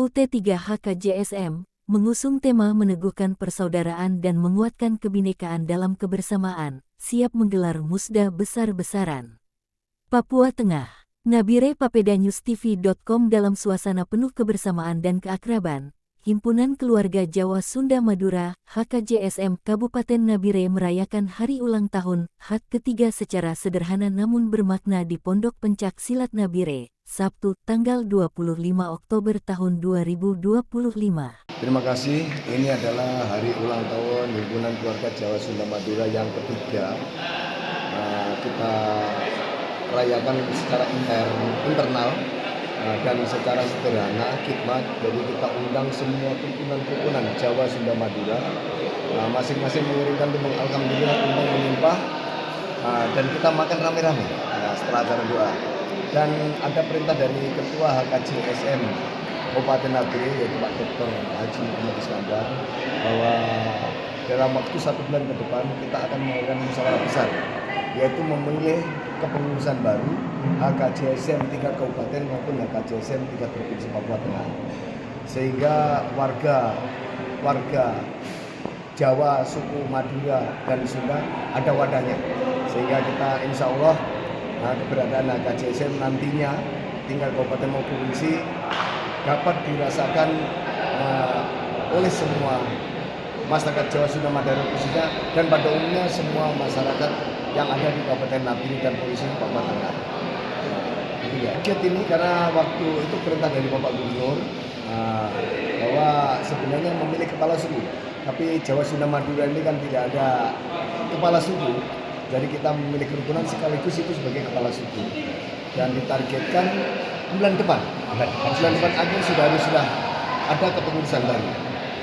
KUT3 HKJSM mengusung tema meneguhkan persaudaraan dan menguatkan kebinekaan dalam kebersamaan, siap menggelar musda besar-besaran. Papua Tengah. Nabire papedanyustv.com. Dalam suasana penuh kebersamaan dan keakraban, Himpunan Keluarga Jawa Sunda Madura HKJSM Kabupaten Nabire merayakan hari ulang tahun HUT ketiga secara sederhana namun bermakna di Pondok Pencak Silat Nabire, Sabtu tanggal 25 Oktober tahun 2025. Terima kasih, ini adalah hari ulang tahun Himpunan Keluarga Jawa Sunda Madura yang ketiga. Kita rayakan secara internal dan secara sederhana, khidmat. Jadi kita undang semua kerukunan Jawa Sunda Madura, masing-masing mengirimkan tumbang alhamdulillah, tumbang melimpah, dan kita makan rame-rame setelah acara doa. Dan ada perintah dari Ketua HKJSM Kabupaten Nabire, yaitu Pak Dr. Haji Muhammad Iskandar, bahwa dalam waktu 1 bulan ke depan kita akan melakukan musyawarah besar, yaitu memilih kepengurusan baru HKJSM 3 Kabupaten maupun HKJSM 3 Provinsi Papua Tengah, sehingga warga Jawa, suku Madura dan Sunda ada wadahnya, sehingga kita insya Allah keberadaan HKJSM nantinya tinggal kabupaten maupun provinsi dapat dirasakan oleh semua masyarakat Jawa Sunda Madura khususnya, dan pada umumnya semua masyarakat yang ada di Kabupaten Nabire dan Provinsi Papua Tengah. Kegiatan ini karena waktu itu perintah dari Bapak Gubernur bahwa sebenarnya memilih kepala suku, tapi Jawa Sunda Madura ini kan tidak ada kepala suku, jadi kita memilih kerukunan sekaligus itu sebagai kepala suku, dan ditargetkan bulan depan akhir sudah ada kepengurusan baru.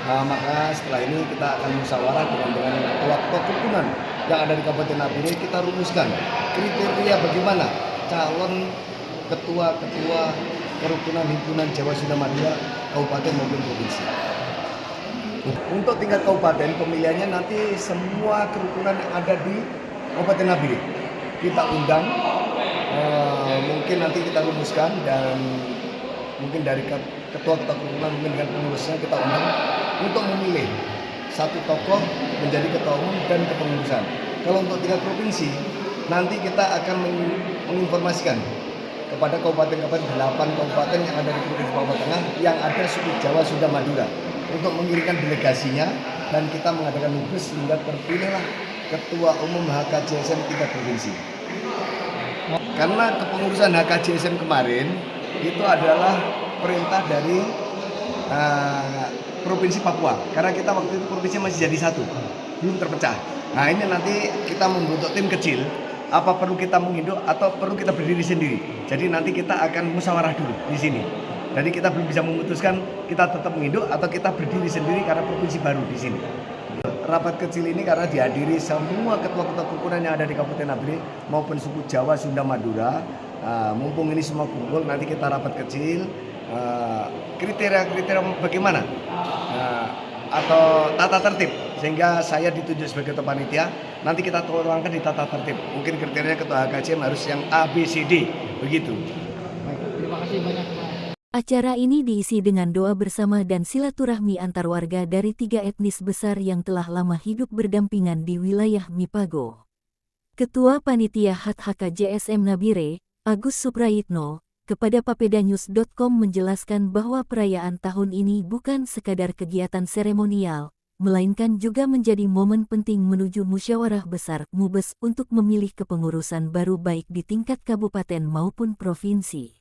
Maka setelah ini kita akan musyawarah dengan ketua kerukunan yang ada di Kabupaten Nabire. Kita rumuskan kriteria bagaimana calon ketua kerukunan Himpunan Jawa Sunda Madura Kabupaten maupun provinsi. Untuk tingkat kabupaten, pemilihannya nanti semua kerukunan yang ada di Kabupaten Nabire kita undang. Mungkin nanti kita rumuskan, dan mungkin dari ketua kerukunan mungkin dengan pengurusnya kita undang untuk memilih satu tokoh menjadi ketua umum dan kepengurusan. Kalau untuk tingkat provinsi, nanti kita akan menginformasikan kepada kabupaten-kabupaten 8 kabupaten yang ada di Provinsi Papua Tengah yang ada suku Jawa Sunda Madura untuk mengirimkan delegasinya, dan kita mengadakan nugas sehingga terpilihlah ketua umum HKJSM 3 provinsi. Karena kepengurusan HKJSM kemarin itu adalah perintah dari Provinsi Papua, karena kita waktu itu provinsi masih jadi satu, belum terpecah. Nah ini nanti kita membentuk tim kecil, apa perlu kita menginduk atau perlu kita berdiri sendiri. Jadi nanti kita akan musyawarah dulu di sini. Jadi kita belum bisa memutuskan kita tetap menginduk atau kita berdiri sendiri karena provinsi baru di sini. Rapat kecil ini karena dihadiri semua ketua-ketua kerukunan yang ada di Kabupaten Nabire maupun suku Jawa Sunda Madura. Mumpung ini semua kumpul, nanti kita rapat kecil, kriteria bagaimana atau tata tertib, sehingga saya ditunjuk sebagai ketua panitia. Nanti kita tuangkan di tata tertib. Mungkin kriterianya ketua HKJM harus yang A, B, C, D begitu. Baik, terima kasih banyak, Pak. Acara ini diisi dengan doa bersama dan silaturahmi antar warga dari 3 etnis besar yang telah lama hidup berdampingan di wilayah Mipago. Ketua Panitia HUT HKJSM Nabire, Agus Suprayitno, kepada papedanyus.com menjelaskan bahwa perayaan tahun ini bukan sekadar kegiatan seremonial, melainkan juga menjadi momen penting menuju musyawarah besar MUBES untuk memilih kepengurusan baru baik di tingkat kabupaten maupun provinsi.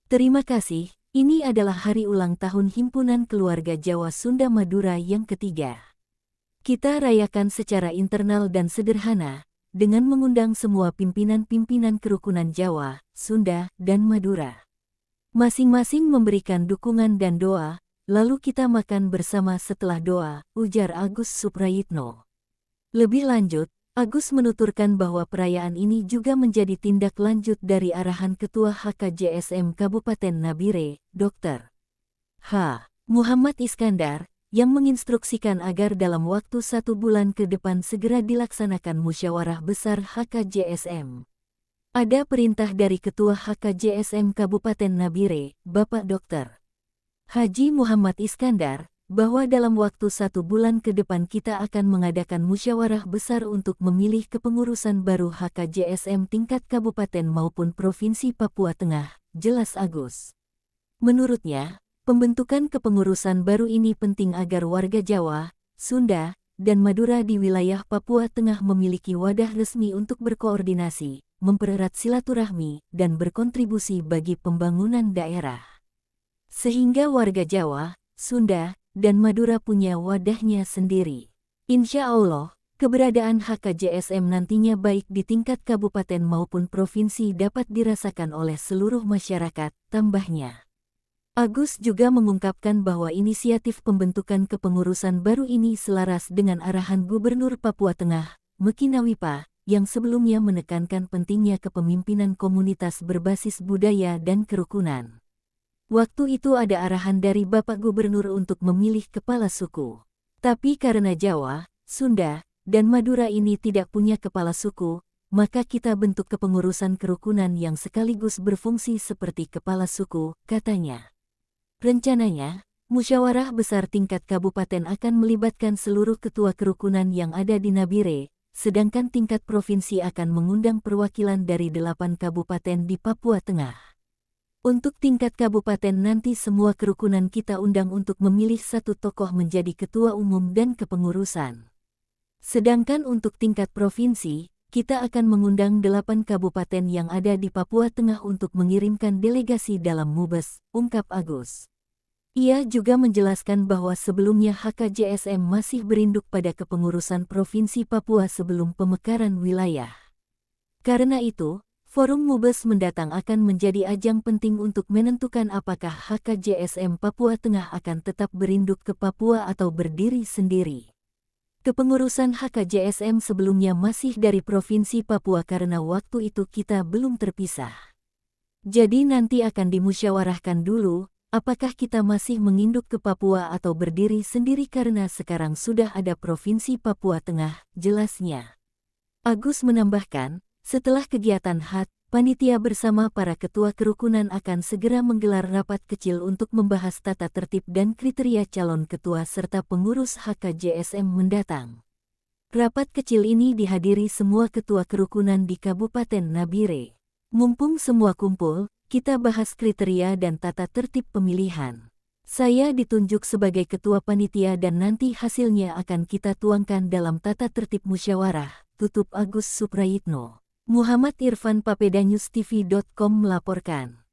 Terima kasih, ini adalah hari ulang tahun Himpunan Keluarga Jawa Sunda Madura yang ketiga. Kita rayakan secara internal dan sederhana, dengan mengundang semua pimpinan-pimpinan kerukunan Jawa, Sunda, dan Madura. Masing-masing memberikan dukungan dan doa, lalu kita makan bersama setelah doa, ujar Agus Suprayitno. Lebih lanjut, Agus menuturkan bahwa perayaan ini juga menjadi tindak lanjut dari arahan Ketua HKJSM Kabupaten Nabire, Dr. H. Muhammad Iskandar, yang menginstruksikan agar dalam waktu 1 bulan ke depan segera dilaksanakan musyawarah besar HKJSM. Ada perintah dari Ketua HKJSM Kabupaten Nabire, Bapak Dr. Haji Muhammad Iskandar, bahwa dalam waktu 1 bulan ke depan kita akan mengadakan musyawarah besar untuk memilih kepengurusan baru HKJSM tingkat kabupaten maupun provinsi Papua Tengah, jelas Agus. Menurutnya, pembentukan kepengurusan baru ini penting agar warga Jawa, Sunda, dan Madura di wilayah Papua Tengah memiliki wadah resmi untuk berkoordinasi, mempererat silaturahmi, dan berkontribusi bagi pembangunan daerah. Sehingga warga Jawa, Sunda, dan Madura punya wadahnya sendiri. Insya Allah, keberadaan HKJSM nantinya baik di tingkat kabupaten maupun provinsi dapat dirasakan oleh seluruh masyarakat, tambahnya. Agus juga mengungkapkan bahwa inisiatif pembentukan kepengurusan baru ini selaras dengan arahan Gubernur Papua Tengah, Mekinawipa, yang sebelumnya menekankan pentingnya kepemimpinan komunitas berbasis budaya dan kerukunan. Waktu itu ada arahan dari Bapak Gubernur untuk memilih kepala suku. Tapi karena Jawa, Sunda, dan Madura ini tidak punya kepala suku, maka kita bentuk kepengurusan kerukunan yang sekaligus berfungsi seperti kepala suku, katanya. Rencananya, musyawarah besar tingkat kabupaten akan melibatkan seluruh ketua kerukunan yang ada di Nabire, sedangkan tingkat provinsi akan mengundang perwakilan dari 8 kabupaten di Papua Tengah. Untuk tingkat kabupaten nanti semua kerukunan kita undang untuk memilih satu tokoh menjadi ketua umum dan kepengurusan. Sedangkan untuk tingkat provinsi, kita akan mengundang 8 kabupaten yang ada di Papua Tengah untuk mengirimkan delegasi dalam Mubes, ungkap Agus. Ia juga menjelaskan bahwa sebelumnya HKJSM masih berinduk pada kepengurusan Provinsi Papua sebelum pemekaran wilayah. Karena itu, Forum Mubes mendatang akan menjadi ajang penting untuk menentukan apakah HKJSM Papua Tengah akan tetap berinduk ke Papua atau berdiri sendiri. Kepengurusan HKJSM sebelumnya masih dari Provinsi Papua karena waktu itu kita belum terpisah. Jadi nanti akan dimusyawarahkan dulu, apakah kita masih menginduk ke Papua atau berdiri sendiri karena sekarang sudah ada Provinsi Papua Tengah, jelasnya. Agus menambahkan, setelah kegiatan HAT, panitia bersama para ketua kerukunan akan segera menggelar rapat kecil untuk membahas tata tertib dan kriteria calon ketua serta pengurus HKJSM mendatang. Rapat kecil ini dihadiri semua ketua kerukunan di Kabupaten Nabire. Mumpung semua kumpul, kita bahas kriteria dan tata tertib pemilihan. Saya ditunjuk sebagai ketua panitia dan nanti hasilnya akan kita tuangkan dalam tata tertib musyawarah, tutup Agus Suprayitno. Muhammad Irfan, papedanyustv.com melaporkan.